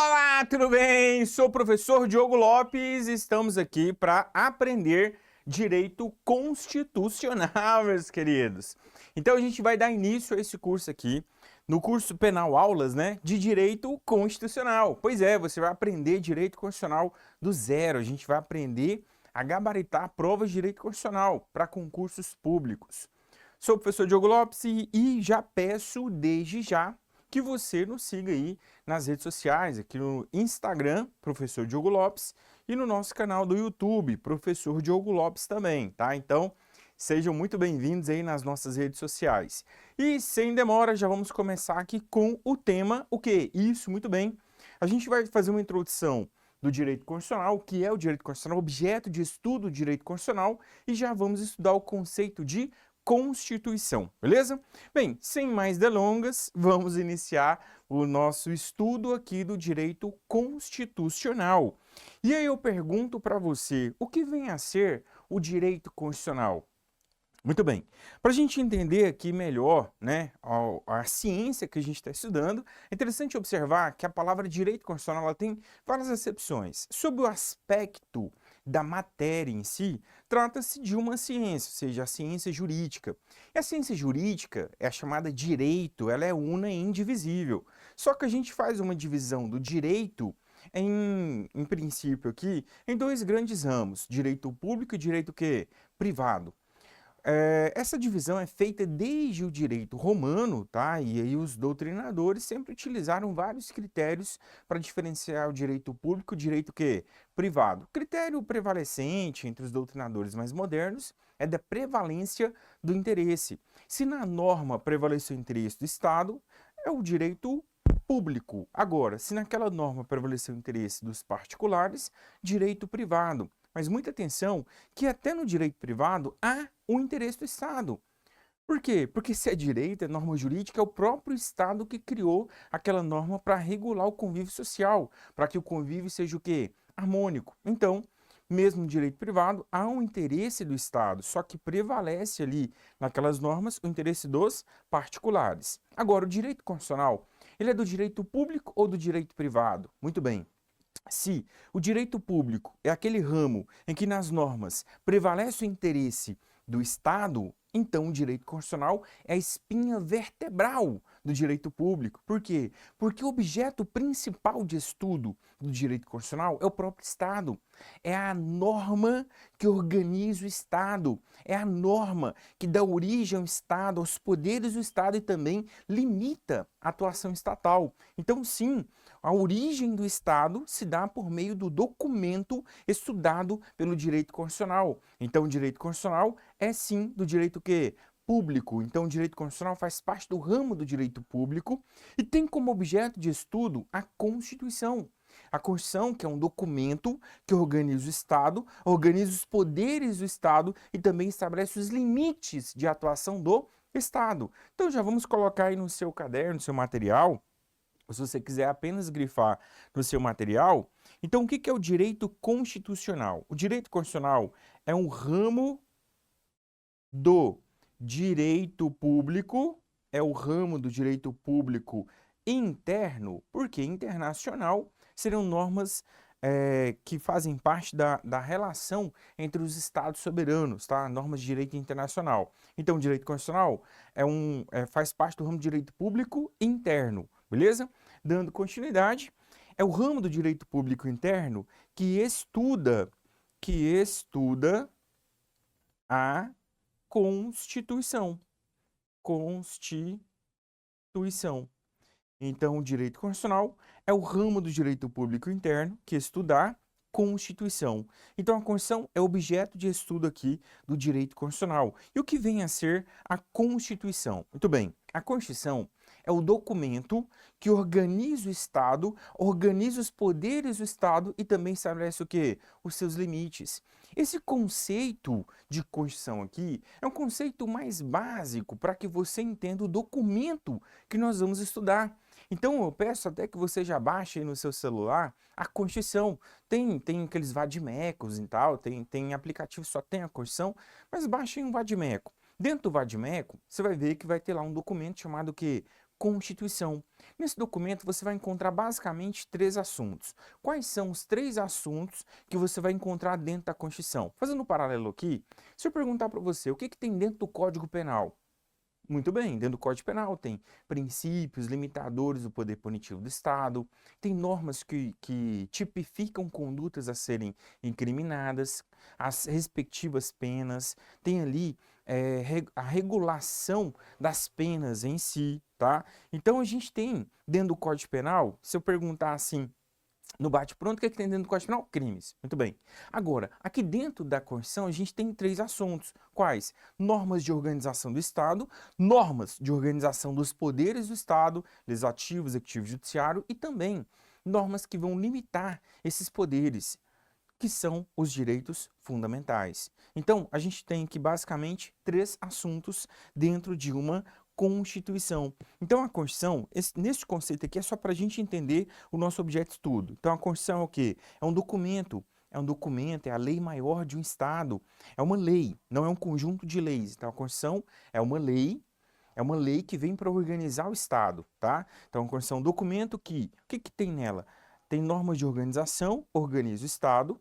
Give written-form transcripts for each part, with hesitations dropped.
Olá, tudo bem? Sou o professor Diogo Lopes e estamos aqui para aprender Direito Constitucional, meus queridos. Então a gente vai dar início a esse curso aqui, no curso Penal Aulas, né, de Direito Constitucional. Pois é, você vai aprender Direito Constitucional do zero, a gente vai aprender a gabaritar provas de Direito Constitucional para concursos públicos. Sou o professor Diogo Lopes e já peço desde já que você nos siga aí nas redes sociais, aqui no Instagram, Professor Diogo Lopes, e no nosso canal do YouTube, Professor Diogo Lopes também, tá? Então, sejam muito bem-vindos aí nas nossas redes sociais. E sem demora, já vamos começar aqui com o tema, o quê? Isso, muito bem. A gente vai fazer uma introdução do direito constitucional, o que é o direito constitucional, objeto de estudo do direito constitucional, e já vamos estudar o conceito de Constituição, beleza? Bem, sem mais delongas, vamos iniciar o nosso estudo aqui do direito constitucional. E aí eu pergunto para você, o que vem a ser o direito constitucional? Muito bem, para a gente entender aqui melhor, né, a ciência que a gente está estudando, é interessante observar que a palavra direito constitucional ela tem várias acepções. Sob o aspecto da matéria em si, trata-se de uma ciência, ou seja, a ciência jurídica. E a ciência jurídica é a chamada direito, ela é una e indivisível. Só que a gente faz uma divisão do direito em princípio aqui, em dois grandes ramos, direito público e direito o quê? Privado. Essa divisão é feita desde o direito romano, tá? E aí os doutrinadores sempre utilizaram vários critérios para diferenciar o direito público e o direito quê? Privado. O critério prevalecente entre os doutrinadores mais modernos é da prevalência do interesse. Se na norma prevaleceu o interesse do Estado, é o direito público. Agora, se naquela norma prevaleceu o interesse dos particulares, direito privado. Mas muita atenção que até no direito privado há o interesse do Estado. Por quê? Porque se é direito, é norma jurídica, é o próprio Estado que criou aquela norma para regular o convívio social, para que o convívio seja o quê? Harmônico. Então, mesmo no direito privado, há um interesse do Estado, só que prevalece ali naquelas normas o interesse dos particulares. Agora, o direito constitucional, ele é do direito público ou do direito privado? Muito bem. Se o direito público é aquele ramo em que nas normas prevalece o interesse do Estado, então o direito constitucional é a espinha vertebral do direito público. Por quê? Porque o objeto principal de estudo do direito constitucional é o próprio Estado. É a norma que organiza o Estado. É a norma que dá origem ao Estado, aos poderes do Estado e também limita a atuação estatal. Então, sim, a origem do Estado se dá por meio do documento estudado pelo direito constitucional. Então, o direito constitucional é sim do direito quê? Público. Então, o direito constitucional faz parte do ramo do direito público e tem como objeto de estudo a Constituição. A Constituição, que é um documento que organiza o Estado, organiza os poderes do Estado e também estabelece os limites de atuação do Estado. Então, já vamos colocar aí no seu caderno, no seu material, se você quiser apenas grifar no seu material. Então, o que é o direito constitucional? O direito constitucional é um ramo do direito público, é o ramo do direito público interno, porque internacional seriam normas que fazem parte da relação entre os estados soberanos, tá? Normas de direito internacional. Então, o direito constitucional faz parte do ramo do direito público interno, beleza? Dando continuidade, é o ramo do direito público interno que estuda a Constituição. Constituição. Então, o direito constitucional é o ramo do direito público interno que estuda a Constituição. Então, a Constituição é objeto de estudo aqui do direito constitucional. E o que vem a ser a Constituição? Muito bem, a Constituição é o documento que organiza o Estado, organiza os poderes do Estado e também estabelece o quê? Os seus limites. Esse conceito de Constituição aqui é um conceito mais básico para que você entenda o documento que nós vamos estudar. Então, eu peço até que você já baixe aí no seu celular a Constituição. Tem aqueles vademecums e tal, tem aplicativo que só tem a Constituição, mas baixe um vademeco. Dentro do vademeco, você vai ver que vai ter lá um documento chamado que Constituição. Nesse documento você vai encontrar basicamente 3 assuntos. Quais são os 3 assuntos que você vai encontrar dentro da Constituição? Fazendo um paralelo aqui, se eu perguntar para você o que tem dentro do Código Penal? Muito bem, dentro do Código Penal tem princípios limitadores do poder punitivo do Estado, tem normas que tipificam condutas a serem incriminadas, as respectivas penas, tem ali a regulação das penas em si, tá? Então a gente tem dentro do Código Penal, se eu perguntar assim, no bate-pronto, o que tem dentro do Código Penal? Crimes. Muito bem. Agora, aqui dentro da Constituição, a gente tem 3 assuntos. Quais? Normas de organização do Estado, normas de organização dos poderes do Estado, legislativo, executivo e judiciário, e também normas que vão limitar esses poderes, que são os direitos fundamentais. Então, a gente tem aqui basicamente 3 assuntos dentro de uma Constituição. Então, a Constituição, nesse conceito aqui, é só para a gente entender o nosso objeto de estudo. Então, a Constituição é o quê? É um documento, é a lei maior de um Estado, é uma lei, não é um conjunto de leis. Então, a Constituição é uma lei que vem para organizar o Estado, tá? Então, a Constituição é um documento que, o que tem nela? Tem normas de organização, organiza o Estado,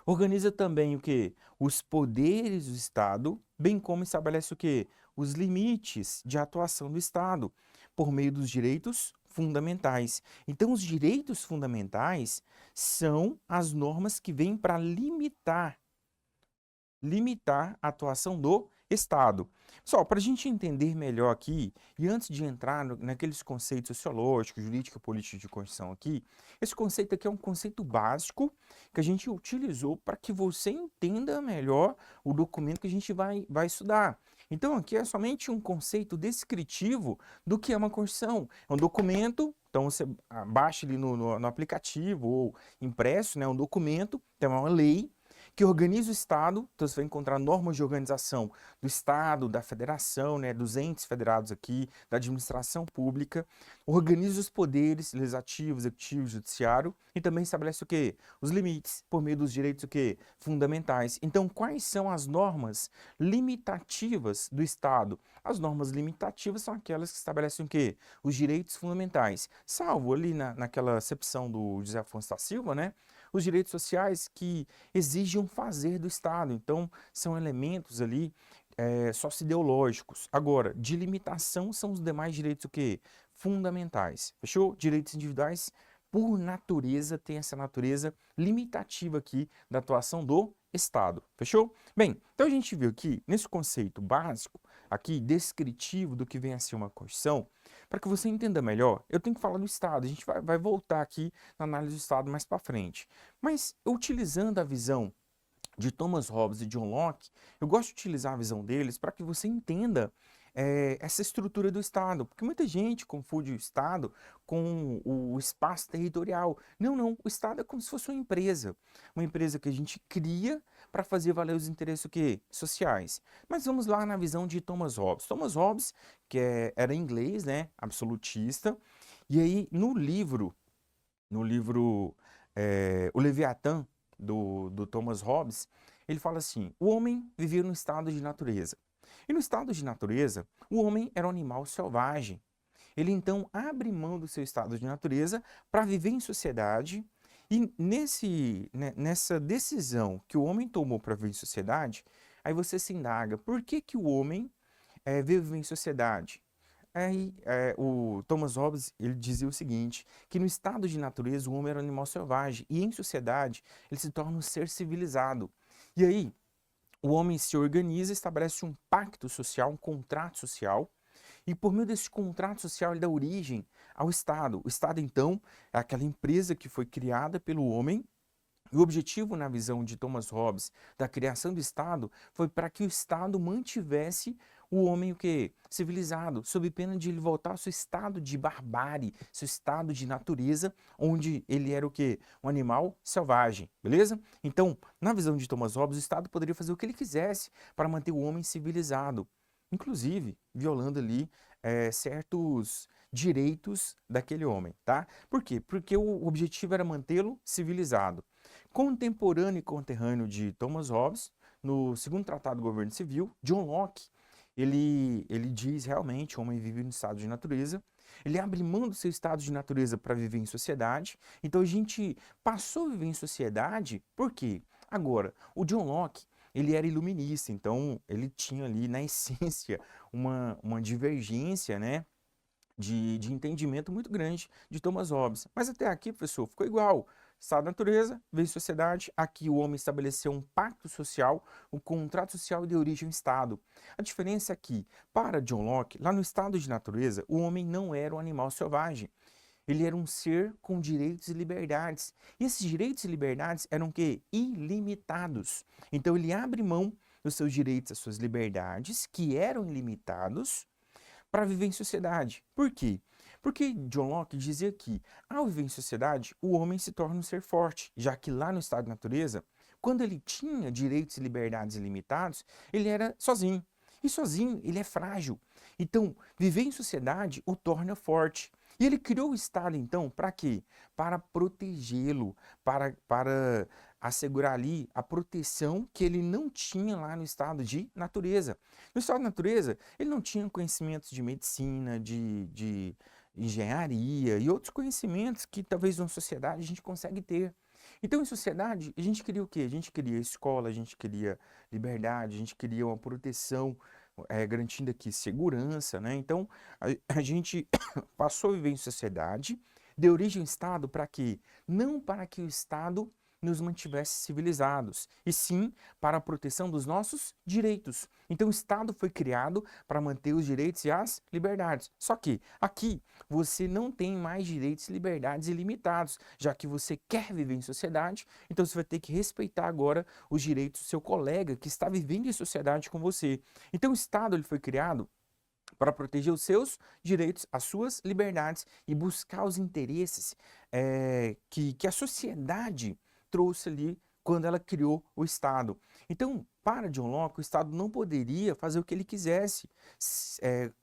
organiza também o quê? Os poderes do Estado, bem como estabelece o quê? Os limites de atuação do Estado, por meio dos direitos fundamentais. Então, os direitos fundamentais são as normas que vêm para limitar a atuação do Estado. Pessoal, para a gente entender melhor aqui, e antes de entrar naqueles conceitos sociológicos, jurídica, política de Constituição aqui, esse conceito aqui é um conceito básico que a gente utilizou para que você entenda melhor o documento que a gente vai estudar. Então, aqui é somente um conceito descritivo do que é uma Constituição. É um documento, então você baixa ali no aplicativo ou impresso, né, um documento, então é uma lei, que organiza o Estado, então você vai encontrar normas de organização do Estado, da Federação, né, dos entes federados aqui, da administração pública, organiza os poderes legislativo, executivo, judiciário e também estabelece o quê? Os limites por meio dos direitos o quê? Fundamentais. Então, quais são as normas limitativas do Estado? As normas limitativas são aquelas que estabelecem o quê? Os direitos fundamentais. Salvo ali naquela acepção do José Afonso da Silva, né? Os direitos sociais que exigem um fazer do Estado. Então, são elementos ali socioideológicos. Agora, de limitação são os demais direitos o quê? Fundamentais. Fechou? Direitos individuais, por natureza, tem essa natureza limitativa aqui da atuação do Estado. Fechou? Bem, então a gente viu aqui, nesse conceito básico, aqui, descritivo do que vem a ser uma Constituição, para que você entenda melhor, eu tenho que falar do Estado. A gente vai voltar aqui na análise do Estado mais para frente. Mas, utilizando a visão de Thomas Hobbes e John Locke, eu gosto de utilizar a visão deles para que você entenda essa estrutura do Estado, porque muita gente confunde o Estado com o espaço territorial. Não, não, o Estado é como se fosse uma empresa que a gente cria para fazer valer os interesses o quê? Sociais. Mas vamos lá na visão de Thomas Hobbes. Thomas Hobbes, que era inglês, né, absolutista, e aí no livro O Leviatã, do Thomas Hobbes, ele fala assim, o homem vivia no estado de natureza. E no estado de natureza, o homem era um animal selvagem. Ele então abre mão do seu estado de natureza para viver em sociedade e nessa decisão que o homem tomou para viver em sociedade, aí você se indaga, por que o homem vive em sociedade? Aí o Thomas Hobbes ele dizia o seguinte, que no estado de natureza o homem era um animal selvagem e em sociedade ele se torna um ser civilizado. E aí o homem se organiza, estabelece um pacto social, um contrato social, e por meio desse contrato social ele dá origem ao Estado. O Estado, então, é aquela empresa que foi criada pelo homem, e o objetivo, na visão de Thomas Hobbes, da criação do Estado, foi para que o Estado mantivesse o homem o quê? Civilizado, sob pena de ele voltar ao seu estado de barbárie, seu estado de natureza, onde ele era o quê? Um animal selvagem, beleza? Então, na visão de Thomas Hobbes, o Estado poderia fazer o que ele quisesse para manter o homem civilizado, inclusive violando ali certos direitos daquele homem, tá? Por quê? Porque o objetivo era mantê-lo civilizado. Contemporâneo e conterrâneo de Thomas Hobbes, no segundo Tratado do Governo Civil, John Locke, ele diz realmente, o homem vive no estado de natureza, ele abre mão do seu estado de natureza para viver em sociedade. Então a gente passou a viver em sociedade, por quê? Agora, o John Locke, ele era iluminista, então ele tinha ali na essência uma divergência, né, de entendimento muito grande de Thomas Hobbes. Mas até aqui, professor, ficou igual. Estado da natureza, veio sociedade. Aqui o homem estabeleceu um pacto social, um contrato social de origem Estado. A diferença é que, para John Locke, lá no estado de natureza, o homem não era um animal selvagem. Ele era um ser com direitos e liberdades. E esses direitos e liberdades eram o quê? Ilimitados. Então ele abre mão dos seus direitos, das suas liberdades, que eram ilimitados, para viver em sociedade. Por quê? Porque John Locke dizia que, ao viver em sociedade, o homem se torna um ser forte, já que lá no estado de natureza, quando ele tinha direitos e liberdades ilimitados, ele era sozinho. E sozinho ele é frágil. Então, viver em sociedade o torna forte. E ele criou o Estado, então, para quê? Para protegê-lo, para assegurar ali a proteção que ele não tinha lá no estado de natureza. No estado de natureza, ele não tinha conhecimentos de medicina, de engenharia e outros conhecimentos que talvez na sociedade a gente consegue ter. Então, em sociedade, a gente queria o quê? A gente queria escola, a gente queria liberdade, a gente queria uma proteção, garantindo aqui segurança, né? Então, a gente passou a viver em sociedade, deu origem ao Estado para quê? Não para que o Estado nos mantivesse civilizados, e sim para a proteção dos nossos direitos. Então o Estado foi criado para manter os direitos e as liberdades. Só que aqui você não tem mais direitos e liberdades ilimitados, já que você quer viver em sociedade, então você vai ter que respeitar agora os direitos do seu colega que está vivendo em sociedade com você. Então o Estado ele foi criado para proteger os seus direitos, as suas liberdades e buscar os interesses que a sociedade trouxe ali quando ela criou o Estado. Então, para John Locke, o Estado não poderia fazer o que ele quisesse,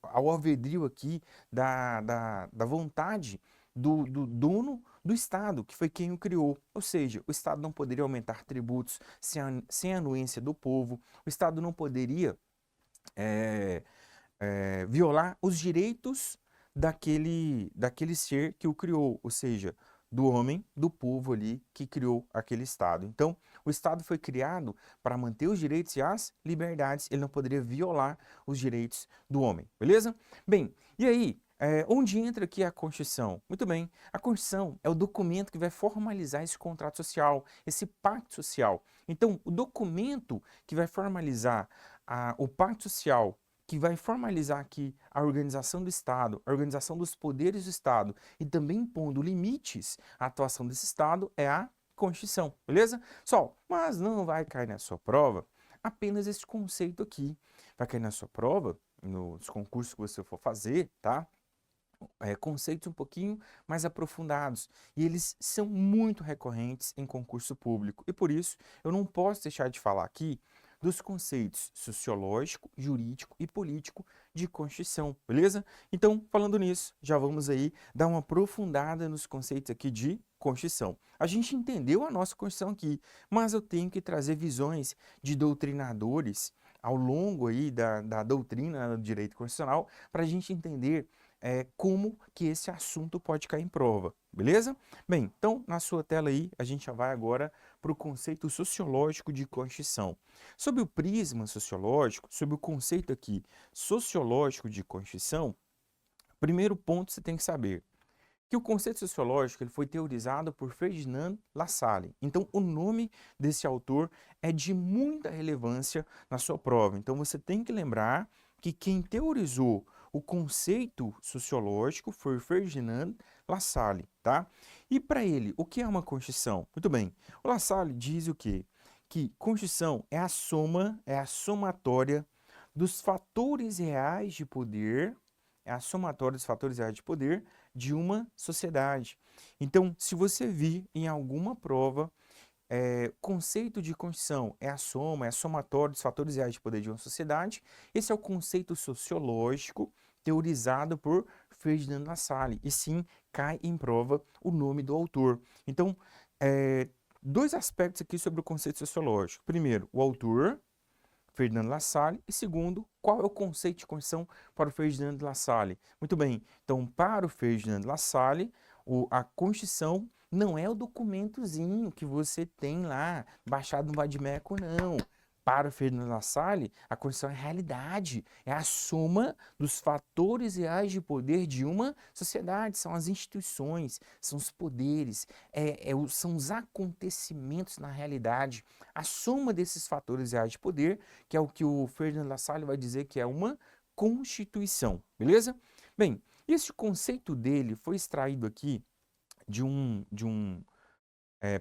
ao albedrio aqui da vontade do dono do Estado, que foi quem o criou. Ou seja, o Estado não poderia aumentar tributos sem a anuência do povo, o Estado não poderia violar os direitos daquele ser que o criou, ou seja, do homem, do povo ali que criou aquele Estado. Então, o Estado foi criado para manter os direitos e as liberdades, ele não poderia violar os direitos do homem, beleza? Bem, e aí, onde entra aqui a Constituição? Muito bem, a Constituição é o documento que vai formalizar esse contrato social, esse pacto social. Então, o documento que vai formalizar o pacto social, que vai formalizar aqui a organização do Estado, a organização dos poderes do Estado e também impondo limites à atuação desse Estado é a Constituição, beleza? Só, mas não vai cair na sua prova apenas esse conceito aqui. Vai cair na sua prova, nos concursos que você for fazer, tá? Conceitos um pouquinho mais aprofundados. E eles são muito recorrentes em concurso público. E por isso, eu não posso deixar de falar aqui dos conceitos sociológico, jurídico e político de Constituição, beleza? Então, falando nisso, já vamos aí dar uma aprofundada nos conceitos aqui de Constituição. A gente entendeu a nossa Constituição aqui, mas eu tenho que trazer visões de doutrinadores ao longo aí da doutrina do direito constitucional para a gente entender como que esse assunto pode cair em prova, beleza? Bem, então na sua tela aí a gente já vai agora para o conceito sociológico de Constituição. Sob o prisma sociológico, sob o conceito aqui sociológico de Constituição, primeiro ponto você tem que saber que o conceito sociológico ele foi teorizado por Ferdinand Lassalle. Então, o nome desse autor é de muita relevância na sua prova. Então, você tem que lembrar que quem teorizou o conceito sociológico foi Ferdinand Lassalle, tá? E para ele, o que é uma Constituição? Muito bem, o Lassalle diz o quê? Que Constituição é a somatória dos fatores reais de poder, de uma sociedade. Então, se você vir em alguma prova, conceito de Constituição é a somatória dos fatores reais de poder de uma sociedade, esse é o conceito sociológico teorizado por Ferdinand Lassalle, e sim, cai em prova o nome do autor. Então, dois aspectos aqui sobre o conceito sociológico. Primeiro, o autor, Ferdinand Lassalle. E segundo, qual é o conceito de Constituição para o Ferdinand Lassalle? Muito bem, então para o Ferdinand Lassalle, a Constituição não é o documentozinho que você tem lá, baixado no Vadimeco, não. Para o Ferdinand Lassalle, a Constituição é a realidade, é a soma dos fatores reais de poder de uma sociedade, são as instituições, são os poderes, são os acontecimentos na realidade, a soma desses fatores reais de poder, que é o que o Ferdinand Lassalle vai dizer que é uma Constituição, beleza? Bem, esse conceito dele foi extraído aqui de um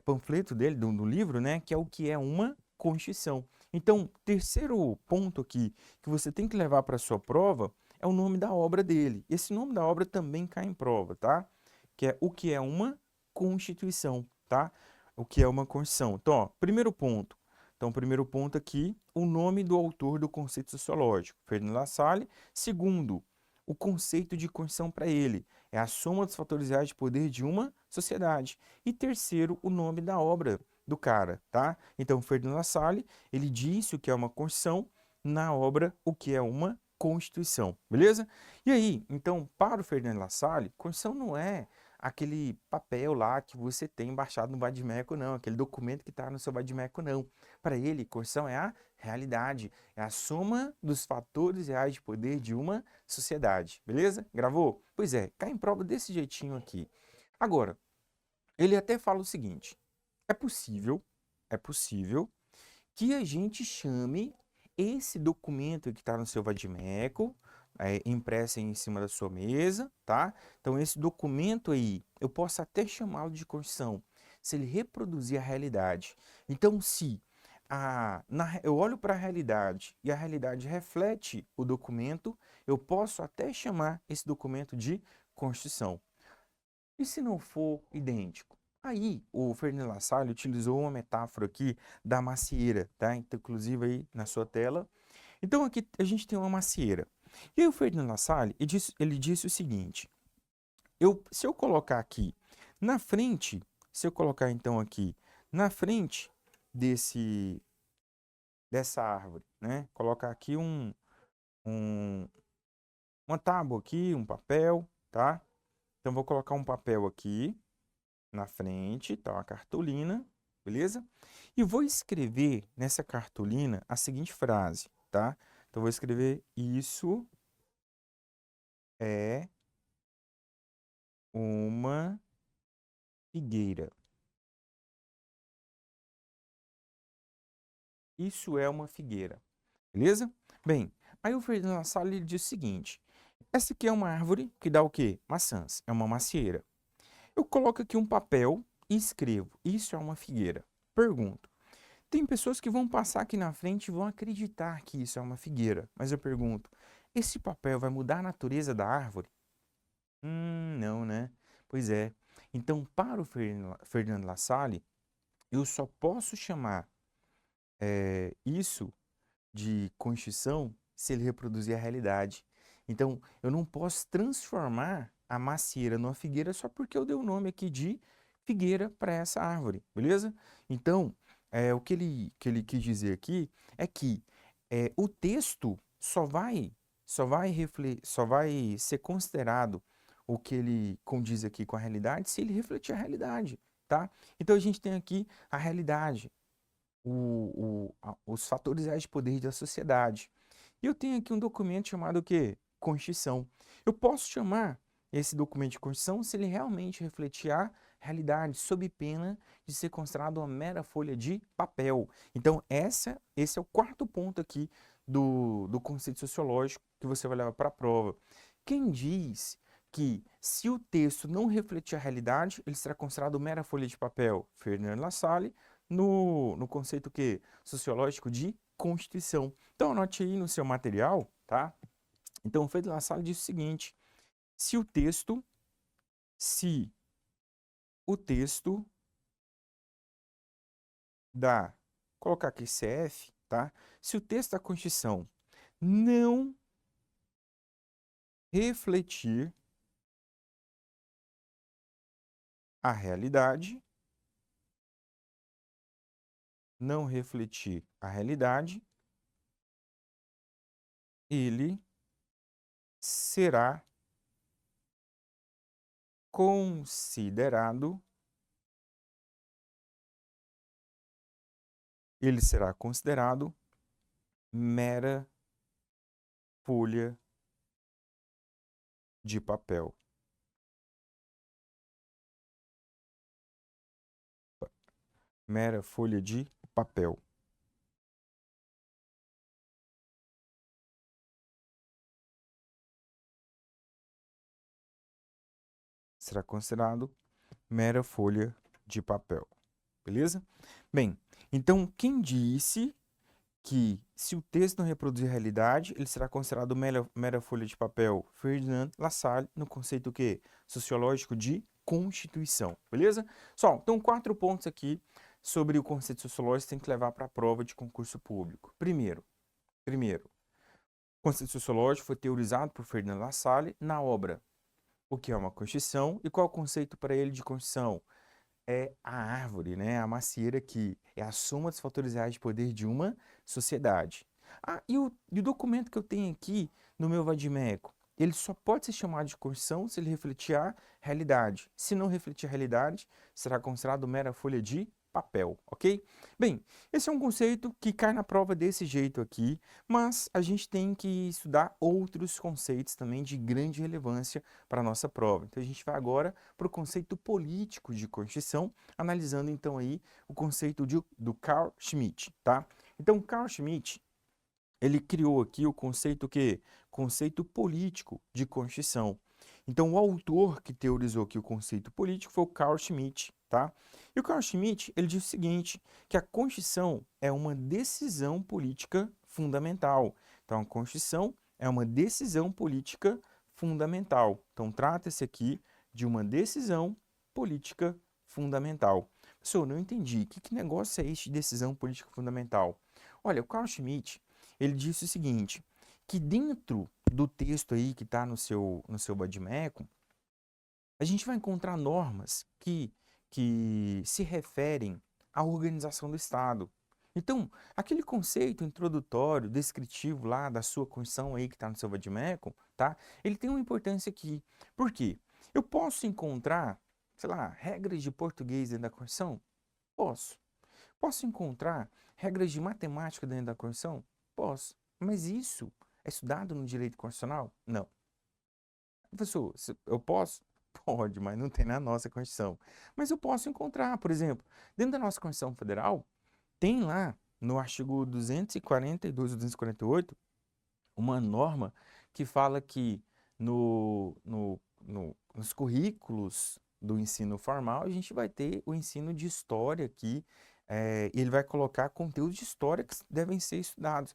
panfleto dele, do livro, né, que é o que é uma Constituição. Então, terceiro ponto aqui que você tem que levar para a sua prova é o nome da obra dele. Esse nome da obra também cai em prova, tá? Que é o que é uma Constituição, tá? O que é uma Constituição. Então, ó, primeiro ponto. Então, primeiro ponto aqui, o nome do autor do conceito sociológico, Ferdinand Lassalle. Segundo, o conceito de Constituição para ele é a soma dos fatores reais de poder de uma sociedade. E terceiro, o nome da obra do cara, tá? Então, Ferdinand Lassalle, ele disse o que é uma Constituição na obra O que é uma Constituição, beleza? E aí, então, para o Ferdinand Lassalle, Constituição não é aquele papel lá que você tem baixado no Vadimeco, não, aquele documento que está no seu Vadimeco, não. Para ele, Constituição é a realidade, é a soma dos fatores reais de poder de uma sociedade, beleza? Gravou? Pois é, cai em prova desse jeitinho aqui. Agora, ele até fala o seguinte, é possível que a gente chame esse documento que está no seu vadimeco, impresso em cima da sua mesa, tá? Então, esse documento aí, eu posso até chamá-lo de Constituição, se ele reproduzir a realidade. Então, se eu olho para a realidade e a realidade reflete o documento, eu posso até chamar esse documento de Constituição. E se não for idêntico? Aí, o Ferdinand Lassalle utilizou uma metáfora aqui da macieira, tá? Então, inclusive aí na sua tela. Então, aqui a gente tem uma macieira. E aí o Ferdinand Lassalle, ele disse o seguinte, se eu colocar aqui na frente, se eu colocar então aqui na frente dessa árvore, né? Colocar aqui uma tábua aqui, um papel, tá? Então, vou colocar um papel aqui na frente, tá? Uma cartolina, beleza? E vou escrever nessa cartolina a seguinte frase, tá? Então, vou escrever isso é uma figueira. Isso é uma figueira, beleza? Bem, aí o Ferdinand Lassalle diz o seguinte, essa aqui é uma árvore que dá o quê? Maçãs, é uma macieira. Eu coloco aqui um papel e escrevo, isso é uma figueira. Pergunto, tem pessoas que vão passar aqui na frente e vão acreditar que isso é uma figueira, mas eu pergunto, esse papel vai mudar a natureza da árvore? Não, né? Pois é. Então, para o Ferdinand Lassalle, eu só posso chamar isso de Constituição se ele reproduzir a realidade. Então, eu não posso transformar a macieira numa figueira só porque eu dei o nome aqui de figueira para essa árvore, beleza? Então, o que ele quis dizer aqui é que o texto só vai ser considerado o que ele condiz aqui com a realidade se ele refletir a realidade, tá? Então, a gente tem aqui a realidade, os fatores reais de poder da sociedade. E eu tenho aqui um documento chamado o quê? Constituição. Eu posso chamar esse documento de Constituição se ele realmente refletir a realidade, sob pena de ser considerado uma mera folha de papel. Então, esse é o quarto ponto aqui do conceito sociológico que você vai levar para a prova. Quem diz que se o texto não refletir a realidade, ele será considerado mera folha de papel? Ferdinand Lassalle, no conceito que sociológico de Constituição. Então, anote aí no seu material, tá? Então, o Ferdinand Lassalle diz o seguinte, se o texto da, colocar aqui CF, tá? Se o texto da Constituição não refletir a realidade, ele será considerado, mera folha de papel. Mera folha de papel. Será considerado mera folha de papel. Beleza? Bem, então quem disse que se o texto não reproduzir a realidade, ele será considerado mera folha de papel? Ferdinand Lassalle, no conceito que sociológico de constituição, beleza? Só, então 4 pontos aqui sobre o conceito sociológico que tem que levar para a prova de concurso público. Primeiro, o conceito sociológico foi teorizado por Ferdinand Lassalle na obra O que é uma Constituição e qual é o conceito para ele de Constituição? É a árvore, né? A macieira que é a soma dos fatores reais de poder de uma sociedade. Ah, e o documento que eu tenho aqui no meu vadimeco, ele só pode ser chamado de Constituição se ele refletir a realidade. Se não refletir a realidade, será considerado mera folha de papel, ok? Bem, esse é um conceito que cai na prova desse jeito aqui, mas a gente tem que estudar outros conceitos também de grande relevância para a nossa prova. Então a gente vai agora para o conceito político de Constituição, analisando então aí o conceito do Carl Schmitt, tá? Então Carl Schmitt, ele criou aqui o conceito que? Conceito político de Constituição. Então, o autor que teorizou aqui o conceito político foi o Carl Schmitt, tá? E o Carl Schmitt, ele diz o seguinte, que a Constituição é uma decisão política fundamental. Então, a Constituição é uma decisão política fundamental. Então, trata-se aqui de uma decisão política fundamental. Professor, não entendi. Que negócio é este de decisão política fundamental? Olha, o Carl Schmitt, ele disse o seguinte, que dentro do texto aí que está no seu vadimeco, a gente vai encontrar normas que se referem à organização do Estado. Então, aquele conceito introdutório, descritivo lá da sua Constituição aí que está no seu vadimeco, tá? Ele tem uma importância aqui. Por quê? Eu posso encontrar, sei lá, regras de português dentro da Constituição? Posso. Posso encontrar regras de matemática dentro da Constituição? Posso. Mas isso é estudado no direito constitucional? Não. Professor, eu posso? Pode, mas não tem na nossa Constituição. Mas eu posso encontrar, por exemplo, dentro da nossa Constituição Federal, tem lá no artigo 242 ou 248 uma norma que fala que nos currículos do ensino formal a gente vai ter o ensino de história aqui, e ele vai colocar conteúdos de história que devem ser estudados.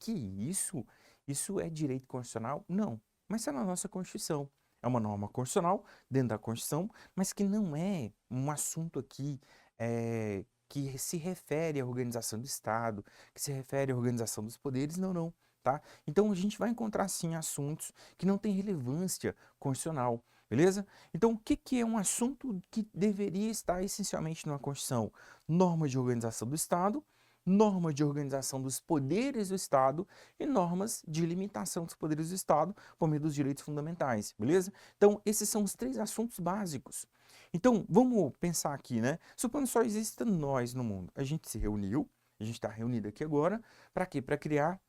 Que é isso? Isso é direito constitucional? Não, mas está na nossa Constituição. É uma norma constitucional dentro da Constituição, mas que não é um assunto aqui que se refere à organização do Estado, que se refere à organização dos poderes, não, tá? Então a gente vai encontrar sim assuntos que não têm relevância constitucional, beleza? Então o que é um assunto que deveria estar essencialmente numa Constituição? Norma de organização do Estado, norma de organização dos poderes do Estado e normas de limitação dos poderes do Estado por meio dos direitos fundamentais, beleza? Então, esses são os 3 assuntos básicos. Então, vamos pensar aqui, né? Supondo que só exista nós no mundo. A gente se reuniu, a gente está reunido aqui agora, para quê? Para criar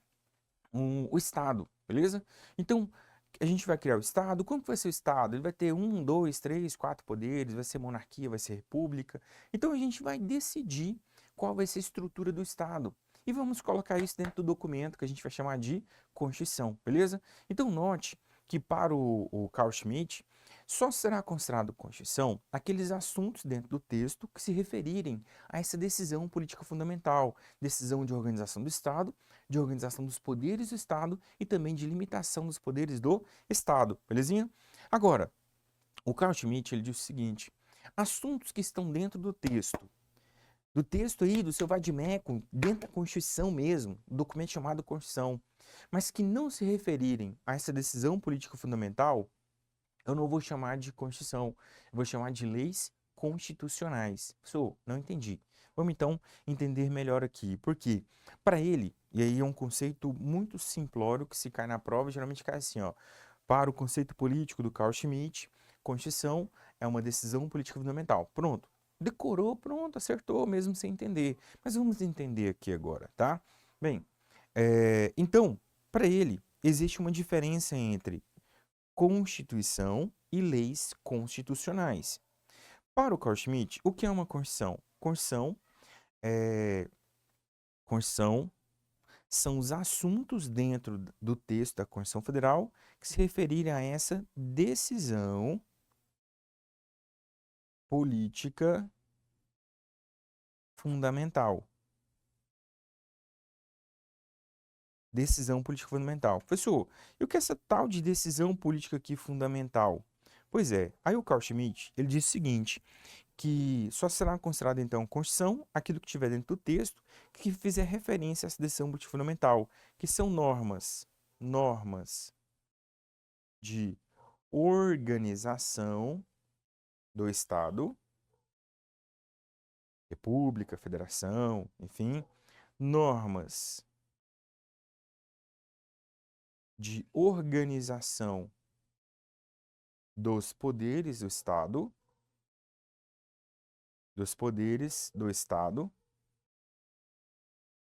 o Estado, beleza? Então, a gente vai criar o Estado. Como que vai ser o Estado? Ele vai ter 1, 2, 3, 4 poderes, vai ser monarquia, vai ser república. Então, a gente vai decidir qual vai ser a estrutura do Estado. E vamos colocar isso dentro do documento que a gente vai chamar de Constituição, beleza? Então, note que para o Carl Schmitt, só será considerado Constituição aqueles assuntos dentro do texto que se referirem a essa decisão política fundamental, decisão de organização do Estado, de organização dos poderes do Estado e também de limitação dos poderes do Estado, belezinha? Agora, o Carl Schmitt, ele diz o seguinte, assuntos que estão dentro do texto aí, do seu vadimeco, dentro da Constituição mesmo, documento chamado Constituição, mas que não se referirem a essa decisão política fundamental, eu não vou chamar de Constituição, eu vou chamar de leis constitucionais. Professor, não entendi. Vamos então entender melhor aqui. Por quê? Para ele, e aí é um conceito muito simplório que se cai na prova, geralmente cai assim, ó. Para o conceito político do Carl Schmitt, Constituição é uma decisão política fundamental. Pronto. Decorou, pronto, acertou, mesmo sem entender. Mas vamos entender aqui agora, tá? Bem, então, para ele, existe uma diferença entre Constituição e leis constitucionais. Para o Carl Schmitt, o que é uma Constituição? É, Constituição são os assuntos dentro do texto da Constituição Federal que se referirem a essa decisão política fundamental. Decisão política fundamental. Professor, e o que é essa tal de decisão política aqui fundamental? Pois é, aí o Carl Schmitt, ele diz o seguinte, que só será considerado então Constituição aquilo que tiver dentro do texto que fizer referência a essa decisão política fundamental, que são normas de organização do Estado, República, Federação, enfim, normas de organização dos poderes do Estado,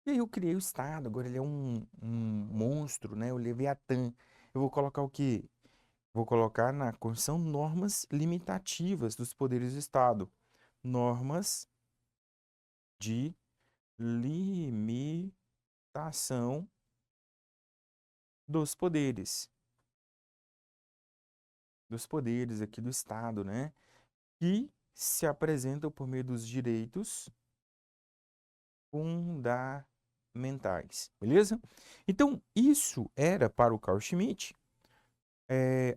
E aí eu criei o Estado, agora ele é um monstro, né? O Leviatã. Eu vou colocar o quê? Vou colocar na Constituição normas limitativas dos poderes do Estado. Normas de limitação dos poderes. Dos poderes aqui do Estado, né? Que se apresentam por meio dos direitos fundamentais, beleza? Então, isso era para o Carl Schmitt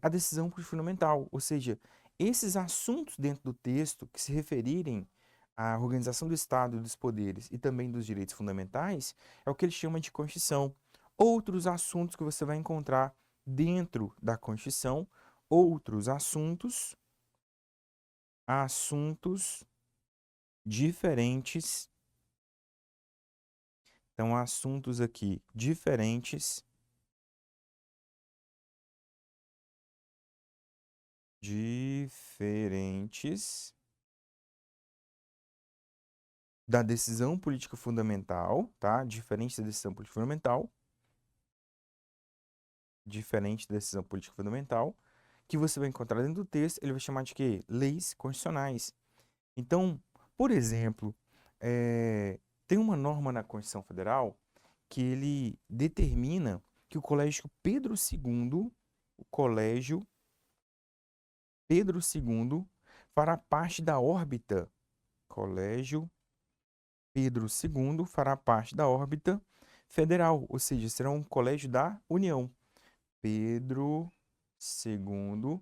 a decisão fundamental, ou seja, esses assuntos dentro do texto que se referirem à organização do Estado e dos poderes e também dos direitos fundamentais é o que ele chama de Constituição. Outros assuntos que você vai encontrar dentro da Constituição, outros assuntos diferentes. Então, assuntos aqui diferentes da decisão política fundamental, tá? Diferente da decisão política fundamental. Diferente da decisão política fundamental, que você vai encontrar dentro do texto, ele vai chamar de quê? Leis constitucionais. Então, por exemplo, tem uma norma na Constituição Federal que ele determina que o Colégio Pedro II, fará parte da órbita. Colégio Pedro II fará parte da órbita federal, ou seja, será um colégio da União. Pedro II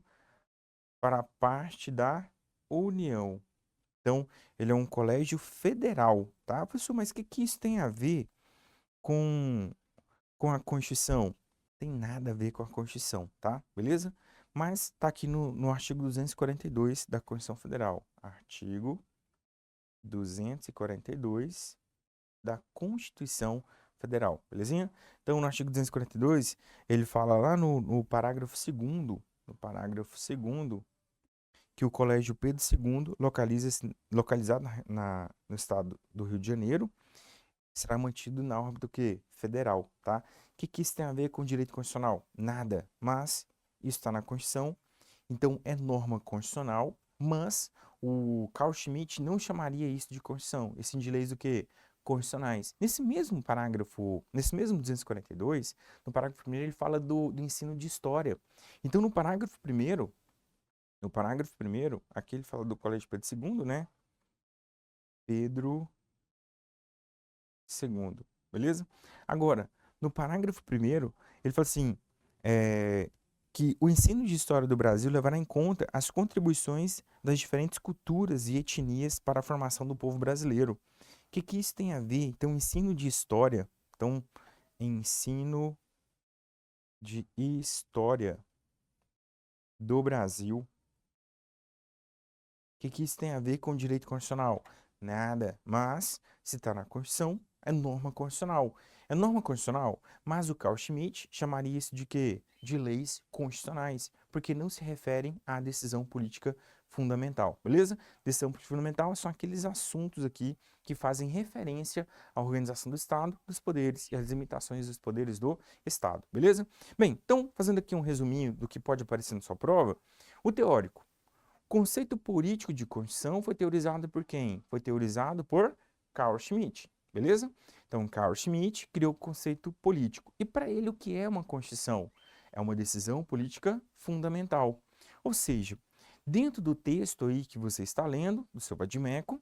fará parte da União. Então, ele é um colégio federal, tá? Professor, mas o que isso tem a ver com, com a Constituição? Tem nada a ver com a Constituição, tá? Beleza? Mas tá aqui no artigo 242 da Constituição Federal. Artigo 242 da Constituição Federal, belezinha? Então, no artigo 242, ele fala lá no parágrafo 2º, que o Colégio Pedro II, localizado no estado do Rio de Janeiro, será mantido na órbita do quê? Federal, tá? O que isso tem a ver com direito constitucional? Nada, mas isso está na Constituição, então é norma constitucional, mas o Carl Schmitt não chamaria isso de Constituição, e sim de leis do quê? Constitucionais. Nesse mesmo parágrafo, nesse mesmo 242, no parágrafo 1º, ele fala do ensino de história. Então, no parágrafo 1º, aqui ele fala do Colégio Pedro II, né? Pedro II, beleza? Agora, no parágrafo 1º, ele fala assim, que o ensino de história do Brasil levará em conta as contribuições das diferentes culturas e etnias para a formação do povo brasileiro. O que isso tem a ver? Então, ensino de história. Então, ensino de história do Brasil. O que isso tem a ver com direito constitucional? Nada. Mas, se está na Constituição, É norma constitucional. É norma constitucional, mas o Carl Schmitt chamaria isso de quê? De leis constitucionais, porque não se referem à decisão política fundamental, beleza? Decisão política fundamental são aqueles assuntos aqui que fazem referência à organização do Estado, dos poderes e às limitações dos poderes do Estado, beleza? Bem, então, fazendo aqui um resuminho do que pode aparecer na sua prova, o teórico. O conceito político de Constituição foi teorizado por quem? Foi teorizado por Carl Schmitt, beleza? Então, Carl Schmitt criou o conceito político. E para ele, o que é uma Constituição? É uma decisão política fundamental. Ou seja, dentro do texto aí que você está lendo, do seu vadimeco,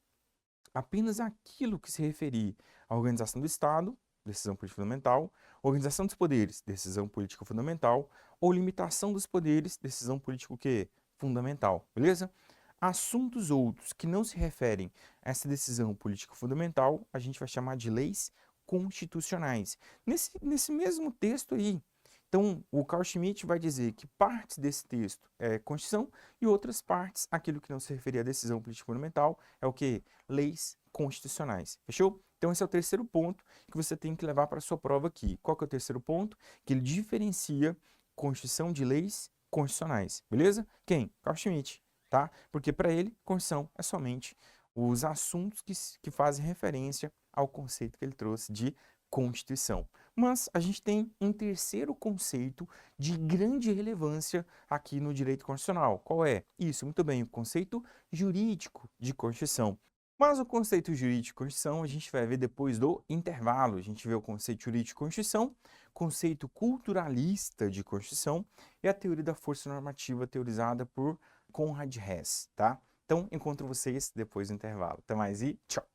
apenas aquilo que se referir à organização do Estado, decisão política fundamental, organização dos poderes, decisão política fundamental, ou limitação dos poderes, decisão política o quê? Fundamental, beleza? Assuntos outros que não se referem a essa decisão política fundamental, a gente vai chamar de leis constitucionais. Nesse mesmo texto aí, então, o Carl Schmitt vai dizer que partes desse texto é Constituição e outras partes, aquilo que não se referia à decisão política fundamental, é o quê? Leis constitucionais. Fechou? Então, esse é o terceiro ponto que você tem que levar para a sua prova aqui. Qual que é o terceiro ponto? Que ele diferencia Constituição de leis constitucionais. Beleza? Quem? Carl Schmitt, tá? Porque para ele, Constituição é somente os assuntos que fazem referência ao conceito que ele trouxe de Constituição. Mas a gente tem um terceiro conceito de grande relevância aqui no direito constitucional. Qual é? Isso, muito bem, o conceito jurídico de Constituição. Mas o conceito jurídico de Constituição a gente vai ver depois do intervalo. A gente vê o conceito jurídico de Constituição, conceito culturalista de Constituição e a teoria da força normativa teorizada por Conrad Hess, tá? Então, encontro vocês depois do intervalo. Até mais e tchau!